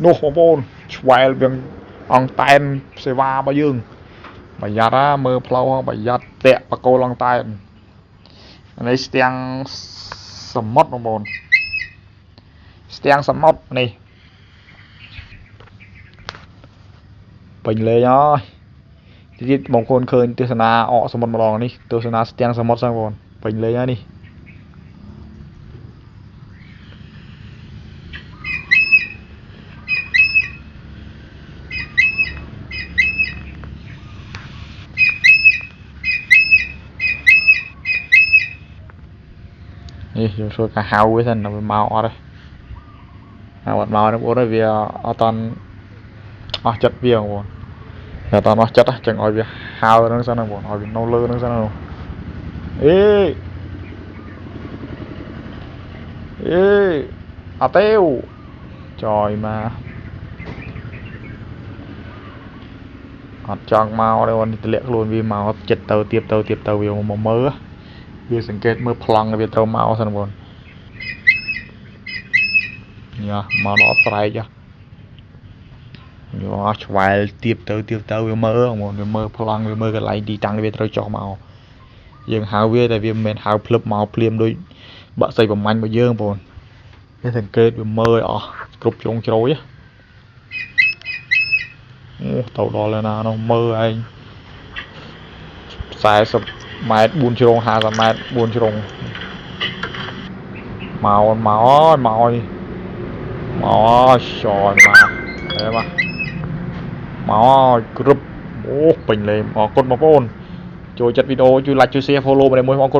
នោះបងប្អូនឆ្វែលវាអងតែនសេវារបស់យើងប្រយ័ត្នណាមើលផ្លូវប្រយ័ត្នតាក់បកគោលអងតែននេះស្ទាំងសមុទ្របងប្អូនស្ទាំងសមុទ្រនេះពេញលេងហើយទៀតបងប្អូនឃើញទស្សនាអកសមុទ្រម្ដងនេះទស្សនាស្ទាំងសមុទ្រសិនបងប្អូនពេញលេងហើយនេះនេះយើងធ្វើការហៅវាសិនដល់វាមកអត់ទេហៅអត់មកទេបងប្អូនវាអត់តន់អស់ចិត្តវាបងប្អូនតែតន់អស់ចិត្តចឹងឲ្យវាហៅហ្នឹងសិនបងប្អូនឲ្យវានៅលើហ្នឹងសិនអេអត់ទេចយមកអត់ចង់មកទេបងទម្លាក់ខ្លួនវាមកចិត្តទៅទៀតទៅវាមកមើលវាសង្កេតមើលប្លង់វាត្រូវមកសិនបងញ៉ាមកដល់ស្រែកយកឆ្វែលទៀតទៅវាមើលបងវាមើលប្លង់វាមើលកន្លែងទីតាំងវាត្រូវចុះមកយើងហៅវាតែវាមិនមែនហៅភ្លឹបមកភ្លាមដូចបាក់សៃប្រមាញ់របស់យើងបងវាសង្កេតវាមើលឲ្យអស់គ្រប់ជ្រុងជ្រោយទៅដល់ហើយណានោះមើលឯង40ម៉ែត្រ4ជ្រុង50ម៉ែត្រ4ជ្រុងមកចយមកគ្រប់ពេញលេងអរគុណបងប្អូនចូលចិត្តវីដេអូជួយ like ជួយ share follow មកមួយបងប្អូន